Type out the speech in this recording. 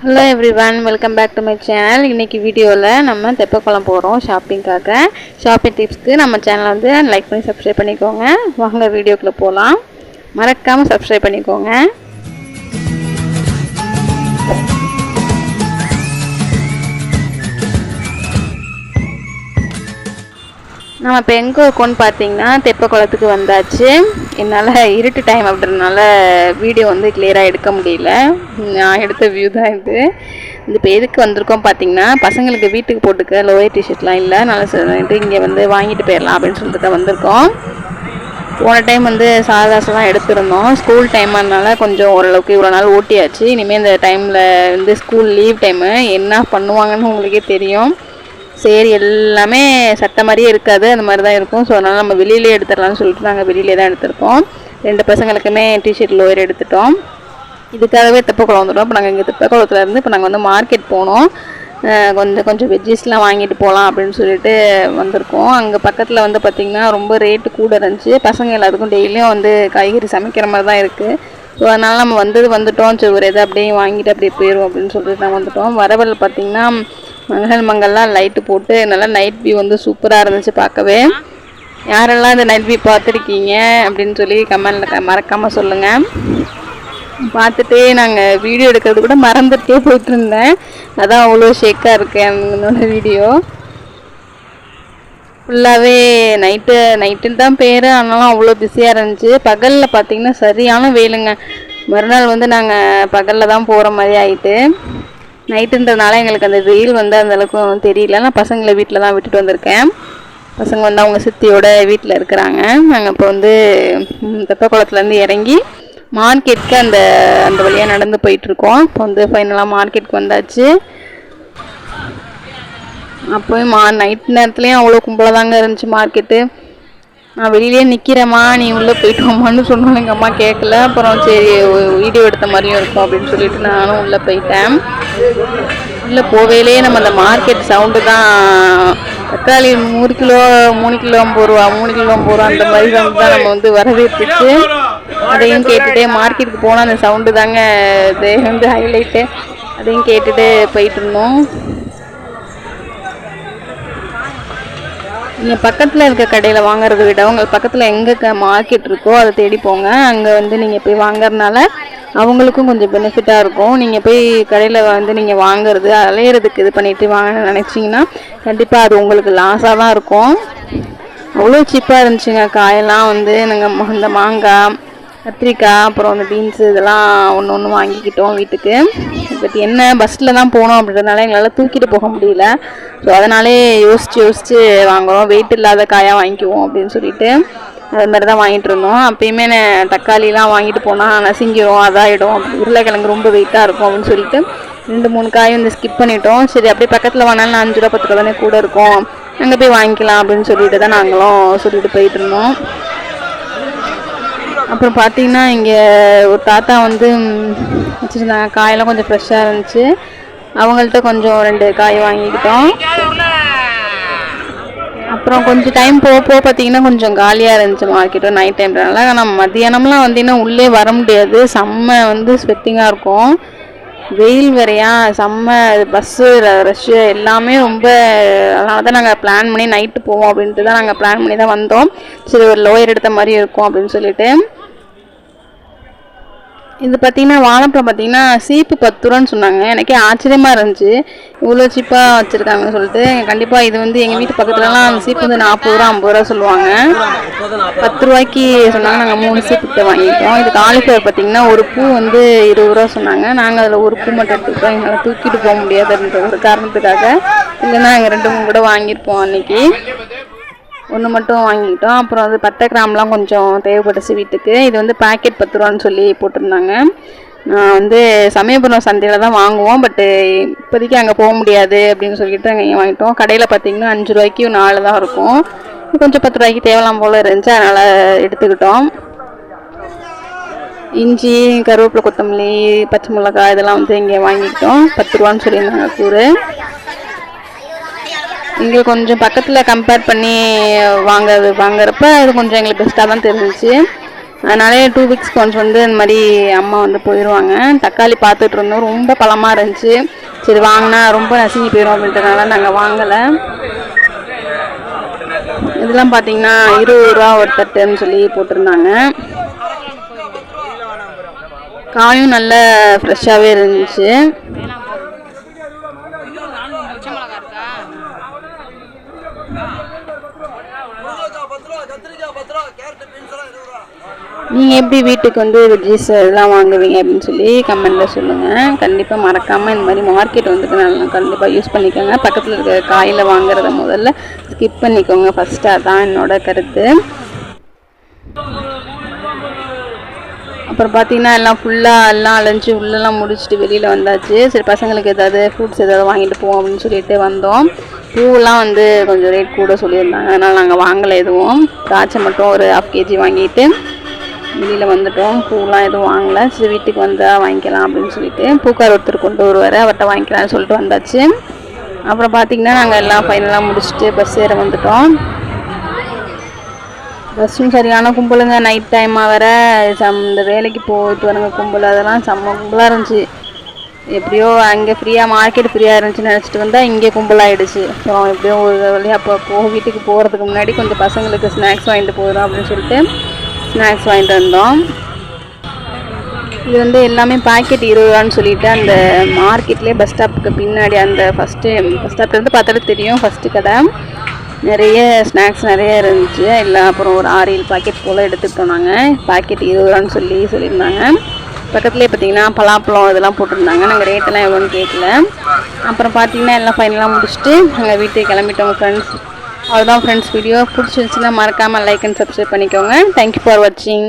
Hello everyone, welcome back to my channel. இன்றைக்கி வீடியோவில் நம்ம தெப்பக்குளம் போகிறோம் ஷாப்பிங்காக. ஷாப்பிங் டிப்ஸ்க்கு நம்ம சேனலை வந்து லைக் பண்ணி சப்ஸ்கிரைப் பண்ணிக்கோங்க. வாங்க வீடியோக்குள்ளே போகலாம். மறக்காமல் சப்ஸ்கிரைப் பண்ணிக்கோங்க. நம்ம இப்போ எங்கே இருக்கோன்னு பார்த்தீங்கன்னா தெப்பக்குளத்துக்கு வந்தாச்சு. என்னால் இருட்டு டைம் அப்படின்றதுனால வீடியோ வந்து கிளியராக எடுக்க முடியல. நான் எடுத்த வியூ தான் இது. இப்போ எதுக்கு வந்திருக்கோம் பார்த்தீங்கன்னா, பசங்களுக்கு வீட்டுக்கு போட்டுக்க லோயர் டிஷர்ட்லாம் இல்லை, நல்லா சொல்லிட்டு இங்கே வந்து வாங்கிட்டு போயிடலாம் அப்படின்னு சொல்லிட்டு தான் வந்திருக்கோம். போன டைம் வந்து சாதாசெல்லாம் எடுத்திருந்தோம். ஸ்கூல் டைம்னால கொஞ்சம் ஓரளவுக்கு இவ்வளோ நாள் ஓட்டியாச்சு. இனிமேல் இந்த டைமில் வந்து ஸ்கூல் லீவ் டைமு என்ன பண்ணுவாங்கன்னு உங்களுக்கே தெரியும். சரி, எல்லாமே சட்டை மாதிரியே இருக்காது, அந்த மாதிரி தான் இருக்கும். ஸோ அதனால் நம்ம வெளியிலே எடுத்துடலாம்னு சொல்லிட்டு நாங்கள் வெளியிலே தான் எடுத்திருக்கோம். 2 பசங்களுக்குமே டிஷர்ட் லோயர் எடுத்துட்டோம். இதுக்காகவே தெப்பக்குளம் வந்துட்டோம். இப்போ நாங்கள் இங்கே தெப்பக்குளத்துலேருந்து இப்போ நாங்கள் வந்து மார்க்கெட் போனோம். கொஞ்சம் வெஜ்ஜஸ்லாம் வாங்கிட்டு போகலாம் அப்படின்னு சொல்லிட்டு வந்திருக்கோம். அங்கே பக்கத்தில் வந்து பார்த்திங்கன்னா ரொம்ப ரேட்டு கூட இருந்துச்சு. பசங்க எல்லாத்துக்கும் டெய்லியும் வந்து காய்கறி சமைக்கிற மாதிரி தான் இருக்குது. ஸோ அதனால் நம்ம வந்துட்டோம். சரி, ஒரு இதை அப்படியே வாங்கிட்டு அப்படியே போயிடும் அப்படின்னு சொல்லிட்டு நான் வந்துட்டோம். வரவல் பார்த்திங்கன்னா மங்கள்லாம் லைட்டு போட்டு நல்லா நைட் வியூ வந்து சூப்பராக இருந்துச்சு பார்க்கவே. யாரெல்லாம் இந்த நைட் வியூ பார்த்துருக்கீங்க அப்படின்னு சொல்லி கமெண்டில் மறக்காமல் சொல்லுங்கள். பார்த்துட்டே நாங்கள் வீடியோ எடுக்கிறது கூட மறந்துட்டே போயிட்டுருந்தேன். அதான் அவ்வளோ ஷேக்காக இருக்கேன் என்னோட வீடியோ. ஃபுல்லாகவே நைட்டுன்னு தான் பேர், ஆனாலும் அவ்வளோ பிஸியாக இருந்துச்சு. பகலில் பார்த்திங்கன்னா சரியான வெயிலுங்க. மறுநாள் வந்து நாங்கள் பகலில் தான் போகிற மாதிரி ஆகிட்டு, நைட்டுன்றதுனால எங்களுக்கு அந்த வெயில் வந்து அந்தளவுக்கு தெரியல. நான் பசங்களை வீட்டில் தான் விட்டுட்டு வந்திருக்கேன். பசங்க வந்து அவங்க சித்தியோட வீட்டில் இருக்கிறாங்க. நாங்கள் இப்போ வந்து தெப்பக்குளத்துலேருந்து இறங்கி மார்க்கெட்டுக்கு அந்த வழியாக நடந்து போயிட்டுருக்கோம். இப்போ வந்து ஃபைனலாக மார்க்கெட்டுக்கு வந்தாச்சு. அப்போயும் நைட் நேரத்துலேயும் அவ்வளோ கும்பலாக தாங்க இருந்துச்சு மார்க்கெட்டு. நான் வெளியிலே நிற்கிறேம்மா, நீ உள்ளே போயிட்டு வாமான்னு சொன்னாலும் எங்கள் அம்மா கேட்கல. அப்புறம் சரி வீடியோ எடுத்த மாதிரியும் இருக்கும் அப்படின்னு சொல்லிட்டு நானும் உள்ளே போயிட்டேன். உள்ளே போவேலே நம்ம அந்த மார்க்கெட் சவுண்டு தான். தக்காளி 3 கிலோ 50 ரூபா, 3 கிலோ 50 ரூபா அந்த மாதிரி சவுண்டு தான் நம்ம வந்து வரவேற்றுச்சு. அதையும் கேட்டுகிட்டே மார்க்கெட்டுக்கு போனால் அந்த சவுண்டு தாங்க இது வந்து ஹைலைட்டு. அதையும் கேட்டுட்டு போயிட்டு இருந்தோம். நீங்கள் பக்கத்தில் இருக்க கடையில் வாங்குறத விட உங்கள் பக்கத்தில் எங்கே மார்க்கெட் இருக்கோ அதை தேடி போங்க. அங்கே வந்து நீங்கள் போய் வாங்குறதுனால அவங்களுக்கும் கொஞ்சம் பெனிஃபிட்டாக இருக்கும். நீங்கள் போய் கடையில் வந்து நீங்கள் வாங்குறது அலையிறதுக்கு இது பண்ணிவிட்டு வாங்க நினச்சிங்கன்னா கண்டிப்பாக அது உங்களுக்கு லாஸாக தான் இருக்கும். அவ்வளோ சீப்பாக இருந்துச்சுங்க. காயெல்லாம் வந்து நாங்கள் இந்த மாங்காய், கத்திரிக்காய், அப்புறம் அந்த பீன்ஸு இதெல்லாம் ஒன்று வாங்கிக்கிட்டோம் வீட்டுக்கு. பட் என்ன பஸ்ஸில் தான் போனோம் அப்படின்றதுனால எங்களால் தூக்கிட்டு போக முடியல. ஸோ அதனாலே யோசித்து வாங்குகிறோம். வெயிட் இல்லாத காயாக வாங்கிக்குவோம் அப்படின்னு சொல்லிட்டு அது மாதிரி தான் வாங்கிட்டு இருந்தோம். அப்பயுமே தக்காளிலாம் வாங்கிட்டு போனால் நசுங்கிடும், அதாயிடும், உருளைக்கிழங்கு ரொம்ப வெயிட்டாக இருக்கும் அப்படின்னு சொல்லிட்டு 2-3 காயும் வந்து ஸ்கிப் பண்ணிட்டோம். சரி, அப்படியே பக்கத்தில் வாங்கினாலும் 5 ரூபா 10 ரூபா தானே கூட இருக்கும், அங்கே போய் வாங்கிக்கலாம் அப்படின்னு சொல்லிட்டு தான் நாங்களும் சொல்லிட்டு போயிட்டு இருந்தோம். அப்புறம் பார்த்திங்கன்னா இங்கே ஒரு தாத்தா வந்து வச்சுருந்தாங்க. காயெல்லாம் கொஞ்சம் ஃப்ரெஷ்ஷாக இருந்துச்சு. அவங்கள்ட்ட கொஞ்சம் 2 காய் வாங்கிக்கிட்டோம். அப்புறம் கொஞ்சம் டைம் போக பார்த்திங்கன்னா கொஞ்சம் காலியாக இருந்துச்சு மார்க்கெட்டு நைட் டைம்னால. ஆனால் மத்தியானம்லாம் வந்திங்கன்னா உள்ளே வர முடியாது. செம்ம வந்து ஸ்வெட்டிங்காக இருக்கும். வெயில் வேறையா, செம்ம பஸ்ஸு ரஷ்ஷு எல்லாமே ரொம்ப. அதனால தான் நாங்கள் பிளான் பண்ணி நைட்டு போவோம் அப்படின்ட்டு தான் நாங்கள் பிளான் பண்ணி தான் வந்தோம். சரி, ஒரு லோயர் எடுத்த மாதிரி இருக்கும் அப்படின்னு சொல்லிட்டு. இது பார்த்திங்கன்னா வாழைப்பழம் பார்த்திங்கன்னா சீப்பு 10 ரூபான்னு சொன்னாங்க. எனக்கே ஆச்சரியமாக இருந்துச்சு, இவ்வளோ சீப்பாக வச்சுருக்காங்கன்னு சொல்லிட்டு. கண்டிப்பாக இது வந்து எங்கள் வீட்டு பக்கத்துலலாம் அந்த சீப்பு வந்து 40 ரூபா 50 ரூபா சொல்லுவாங்க. 10 ரூபாய்க்கு சொன்னாங்க. நாங்கள் 3 சீப்பு வாங்கிட்டோம். இது காலிஃப்ளவர் பார்த்திங்கன்னா ஒரு பூ வந்து 20 ரூபா சொன்னாங்க. நாங்கள் அதில் ஒரு பூ மட்டும் எடுத்துக்கிட்டோம். எங்களால் தூக்கிட்டு போக முடியாதுன்ற ஒரு காரணத்துக்காக. இல்லைன்னா நாங்கள் 2-3 கூட வாங்கியிருப்போம் அன்றைக்கி. ஒன்று மட்டும் வாங்கிக்கிட்டோம். அப்புறம் வந்து பட்டை கிராம்லாம் கொஞ்சம் தேவைப்பட்டுச்சு வீட்டுக்கு. இது வந்து பேக்கெட் 10 ரூபான்னு சொல்லி போட்டிருந்தாங்க. நான் வந்து சமயபுரம் சந்தையில் தான் வாங்குவோம். பட்டு இப்போதைக்கு அங்கே போக முடியாது அப்படின்னு சொல்லிட்டு அங்கே வாங்கிட்டோம். கடையில் பார்த்திங்கன்னா 5 ரூபாய்க்கு 4 தான் இருக்கும். கொஞ்சம் 10 ரூபாய்க்கு தேவலாம் போல் இருந்துச்சு, அதனால் எடுத்துக்கிட்டோம். இஞ்சி, கருவேப்பிலை, கொத்தமல்லி, பச்சை மிளகாய் இதெல்லாம் வந்து இங்கே வாங்கிக்கிட்டோம். 10 ரூபான்னு சொல்லியிருந்தாங்க கூறு. இங்கே கொஞ்சம் பக்கத்தில் கம்பேர் பண்ணி வாங்குறப்ப அது கொஞ்சம் எங்களுக்கு பெஸ்ட்டாக தான் தெரிஞ்சிச்சு. அதனாலே 2 வீக்ஸ்க்கு ஒன்ஸ் வந்து இந்த மாதிரி அம்மா வந்து போயிடுவாங்க. தக்காளி பார்த்துட்டு இருந்தோம், ரொம்ப பழமாக இருந்துச்சு. சரி வாங்கினா ரொம்ப நசுங்கி போயிடும் அப்படின்றதுனால நாங்கள் வாங்கலை. இதெல்லாம் பார்த்தீங்கன்னா 20 ரூபா ஒரு தட்டுன்னு சொல்லி போட்டிருந்தாங்க. காயும் நல்ல ஃப்ரெஷ்ஷாகவே இருந்துச்சு. நீங்கள் எப்படி வீட்டுக்கு வந்து வெஜ்ஜீஸ் இதெல்லாம் வாங்குவீங்க அப்படின்னு சொல்லி கமெண்ட்டில் சொல்லுங்கள். கண்டிப்பாக மறக்காமல் இந்த மாதிரி மார்க்கெட் வந்துட்டு நல்லா கண்டிப்பாக யூஸ் பண்ணிக்கோங்க. பக்கத்தில் இருக்கிற காயில் வாங்குறத முதல்ல ஸ்கிப் பண்ணிக்கோங்க ஃபஸ்ட்டு, அதான் என்னோட கருத்து. அப்புறம் பார்த்தீங்கன்னா எல்லாம் ஃபுல்லாக எல்லாம் அலைஞ்சி உள்ளெல்லாம் முடிச்சுட்டு வெளியில் வந்தாச்சு. சரி பசங்களுக்கு ஏதாவது ஃப்ரூட்ஸ் ஏதாவது வாங்கிட்டு போவோம் அப்படின்னு சொல்லிட்டு வந்தோம். பூவெல்லாம் வந்து கொஞ்சம் ரேட் கூட சொல்லியிருந்தாங்க, அதனால் நாங்கள் வாங்கலை எதுவும். திராட்சை மட்டும் ஒரு 1/2 kg வாங்கிட்டு வெளியில் வந்துட்டோம். பூவெலாம் எதுவும் வாங்கலை. சரி வீட்டுக்கு வந்தால் வாங்கிக்கலாம் அப்படின்னு சொல்லிட்டு பூக்கார் ஒருத்தர் கொண்டு வருவார், அவர்கிட்ட வாங்கிக்கலாம்னு சொல்லிட்டு வந்தாச்சு. அப்புறம் பார்த்திங்கன்னா நாங்கள் எல்லாம் ஃபைனலாக முடிச்சுட்டு பஸ் ஏற வந்துட்டோம். பஸ்ஸும் சரியான கும்பலுங்க. நைட் டைமாக வேற இந்த வேலைக்கு போயிட்டு வரங்க கும்பல், அதெல்லாம் செம்ம கும்பலாக இருந்துச்சு. எப்படியோ அங்கே ஃப்ரீயாக மார்க்கெட் ஃப்ரீயாக இருந்துச்சுன்னு நினச்சிட்டு வந்தால் இங்கே கும்பலாகிடுச்சு. அப்புறம் எப்படியோ ஒரு வழியாக அப்போ வீட்டுக்கு போகிறதுக்கு முன்னாடி கொஞ்சம் பசங்களுக்கு ஸ்நாக்ஸ் வாங்கிட்டு போயிடும் அப்படின்னு சொல்லிட்டு ஸ்நாக்ஸ் வாங்கிட்டு வந்தோம். இது வந்து எல்லாமே பாக்கெட் 20 ரூபான்னு சொல்லிட்டு அந்த மார்க்கெட்லேயே பஸ் ஸ்டாப்புக்கு பின்னாடி அந்த பஸ் ஸ்டாப்லேருந்து பார்த்தாலே தெரியும் ஃபஸ்ட்டு கடை. நிறைய ஸ்நாக்ஸ் நிறைய இருந்துச்சு. எல்லாம் அப்புறம் ஒரு 6-7 பாக்கெட் போல் எடுத்துக்கிட்டோம் நாங்கள். பாக்கெட் 20 ரூபான்னு சொல்லியிருந்தாங்க. பக்கத்துலேயே பார்த்தீங்கன்னா பலாப்பழம் இதெல்லாம் போட்டிருந்தாங்க. நாங்கள் ரேட்டெல்லாம் எவ்வளோன்னு கேட்கல. அப்புறம் பார்த்தீங்கன்னா எல்லாம் ஃபைனலாக முடிச்சுட்டு நாங்கள் வீட்டுக்கு கிளம்பிட்டோம் ஃப்ரெண்ட்ஸ். அவ்வளோதான் ஃப்ரெண்ட்ஸ், வீடியோ பிடிச்சிருந்துச்சுன்னா மறக்காமல் லைக் அண்ட் சப்ஸ்கிரைப் பண்ணிக்கோங்க. தேங்க்யூ ஃபார் வாட்சிங்.